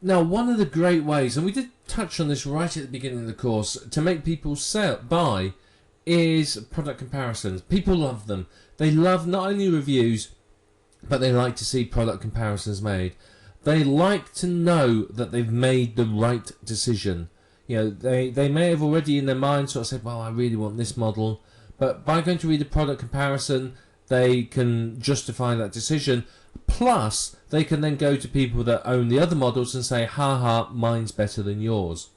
Now, one of the great ways, and we did touch on this right at the beginning of the course, to make people buy is product comparisons. People love them. They love not only reviews, but they like to see product comparisons made. They like to know that they've made the right decision. You know, they may have already in their mind sort of said, well, I really want this model, but by going to read a product comparison, they can justify that decision. Plus, they can then go to people that own the other models and say, ha, mine's better than yours.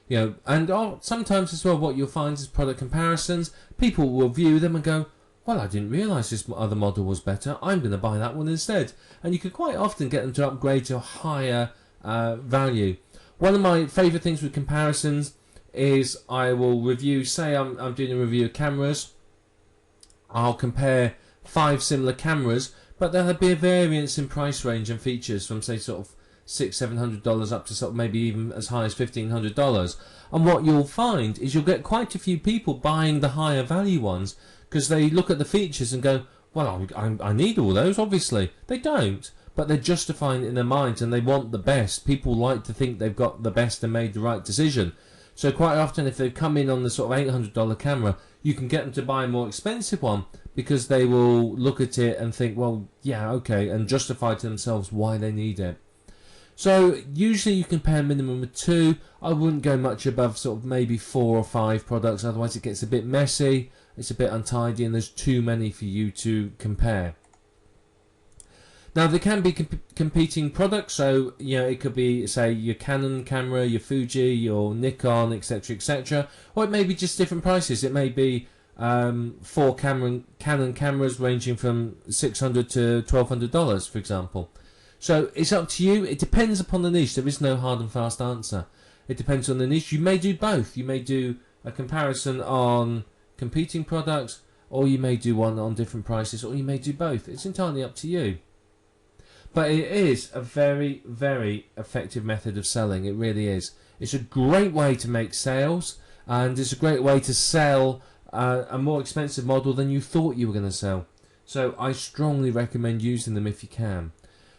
You know, and sometimes as well, what you'll find is product comparisons. People will view them and go, well, I didn't realise this other model was better. I'm going to buy that one instead. And you can quite often get them to upgrade to a higher value. One of my favourite things with comparisons is I will review, say I'm doing a review of cameras. I'll compare 5 similar cameras, but there'll be a variance in price range and features from, say, sort of $600-700 up to sort of maybe even as high as $1,500. And what you'll find is you'll get quite a few people buying the higher value ones because they look at the features and go, well, I need all those, obviously. They don't, but they're justifying it in their minds and they want the best. People like to think they've got the best and made the right decision. So quite often if they've come in on the sort of $800 camera, you can get them to buy a more expensive one because they will look at it and think, well, yeah, okay, and justify to themselves why they need it. So usually you compare a minimum of 2. I wouldn't go much above sort of maybe 4 or 5 products, otherwise it gets a bit messy, it's a bit untidy, and there's too many for you to compare. Now there can be competing products, so you know it could be, say, your Canon camera, your Fuji, your Nikon, etc., etc., or it may be just different prices. It may be 4 Canon cameras ranging from $600 to $1,200, for example. So it's up to you. It depends upon the niche. There is no hard and fast answer. It depends on the niche. You may do both. You may do a comparison on competing products, or you may do one on different prices, or you may do both. It's entirely up to you. But it is a very, very effective method of selling. It really is. It's a great way to make sales, and it's a great way to sell a more expensive model than you thought you were going to sell. So I strongly recommend using them if you can.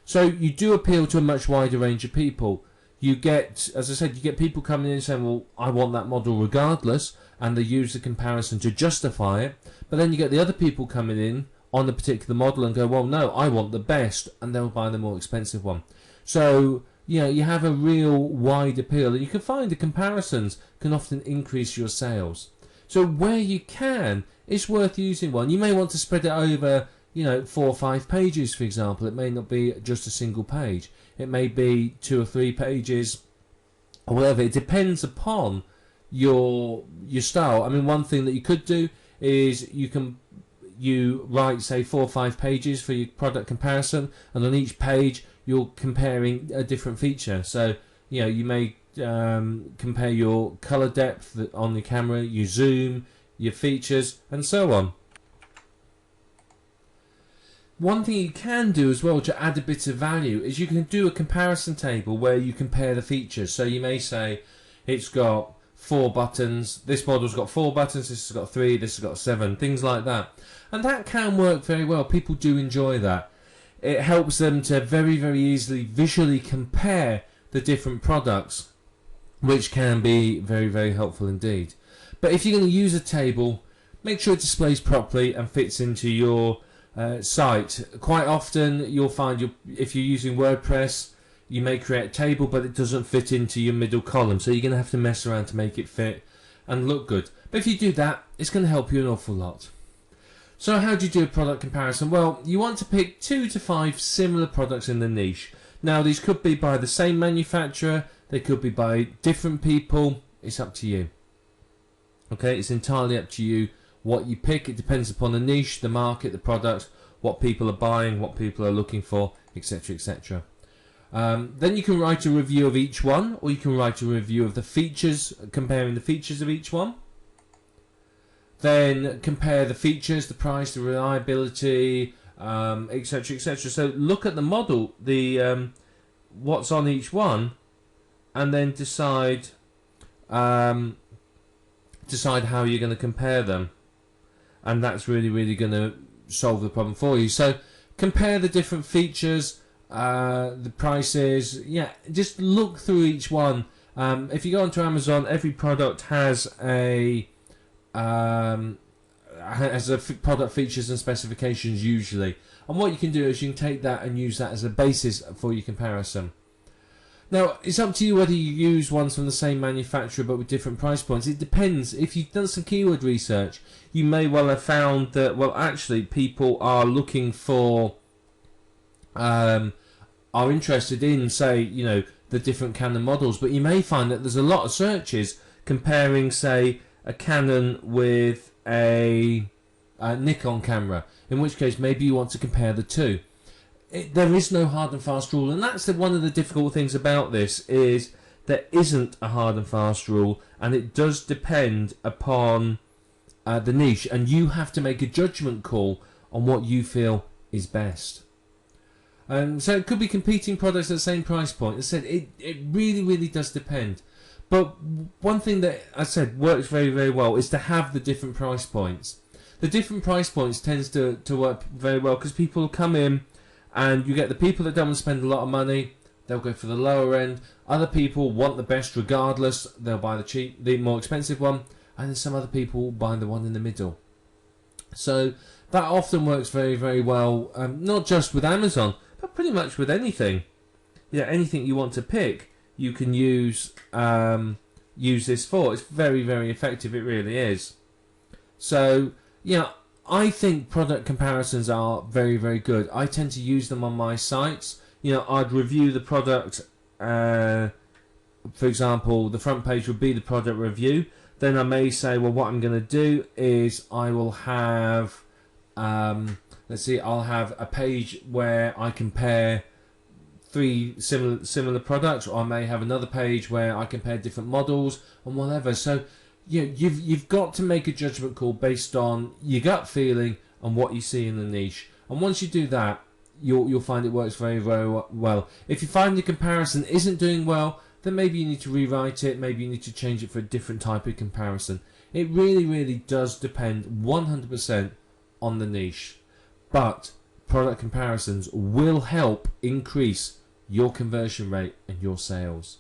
So you do appeal to a much wider range of people. You get, as I said, you get people coming in and saying, well, I want that model regardless, and they use the comparison to justify it. But then you get the other people coming in on the particular model and go, well, no, I want the best, and they'll buy the more expensive one. So, you know, you have a real wide appeal, and you can find the comparisons can often increase your sales. So where you can, it's worth using one. You may want to spread it over, you know, 4 or 5 pages, for example. It may not be just a single page. It may be 2 or 3 pages, or whatever. It depends upon your style. I mean, one thing that you could do is you write, say, 4 or 5 pages for your product comparison, and on each page you're comparing a different feature. So, you know, you may compare your color depth on the camera, your zoom, your features, and so on. One thing you can do as well to add a bit of value is you can do a comparison table where you compare the features. So you may say it's got 4 buttons, this model's got 4 buttons, this has got 3, this has got 7, things like that. And that can work very well. People do enjoy that. It helps them to very, very easily visually compare the different products, which can be very, very helpful indeed. But if you're going to use a table, make sure it displays properly and fits into your site. Quite often you'll find if you're using WordPress, you may create a table but it doesn't fit into your middle column, so you're going to have to mess around to make it fit and look good. But if you do that, it's going to help you an awful lot. So how do you do a product comparison? Well, you want to pick 2 to 5 similar products in the niche. Now these could be by the same manufacturer, they could be by different people. It's up to you. Okay, it's entirely up to you what you pick. It depends upon the niche, the market, the product, what people are buying, what people are looking for, etc., etc. Then you can write a review of each one, or you can write a review of the features, comparing the features of each one. Then compare the features, the price, the reliability, etc., etc. So look at the model, the what's on each one, and then decide how you're going to compare them. And that's really, really going to solve the problem for you. So compare the different features, the prices. Yeah, just look through each one. If you go onto Amazon, every product has a product features and specifications usually, and what you can do is you can take that and use that as a basis for your comparison. Now, it's up to you whether you use ones from the same manufacturer but with different price points. It depends. If you've done some keyword research, you may well have found that, well, actually, people are looking for, are interested in, say, you know, the different Canon models, but you may find that there's a lot of searches comparing, say, a Canon with a Nikon camera, in which case maybe you want to compare the two. There is no hard and fast rule, and that's one of the difficult things about this, is there isn't a hard and fast rule, and it does depend upon the niche, and you have to make a judgment call on what you feel is best. So it could be competing products at the same price point. As I said, it really does depend. But one thing that I said works very well is to have the different price points. The different price points tends to work very well because people come in, and you get the people that don't want to spend a lot of money, they'll go for the lower end. Other people want the best regardless, they'll buy the more expensive one, and then some other people buy the one in the middle. So that often works very well, not just with Amazon, but pretty much with anything. Yeah, anything you want to pick, you can use this for. It's very effective, it really is. So, yeah, I think product comparisons are very good. I tend to use them on my sites. You know, I'd review the product. For example, the front page would be the product review. Then I may say, well, what I'm going to do is I will have, let's see, I'll have a page where I compare 3 similar products, or I may have another page where I compare different models and whatever. So, yeah, you've got to make a judgment call based on your gut feeling and what you see in the niche. And once you do that, you'll find it works very well. If you find the comparison isn't doing well, then maybe you need to rewrite it. Maybe you need to change it for a different type of comparison. It really does depend 100% on the niche. But product comparisons will help increase your conversion rate and your sales.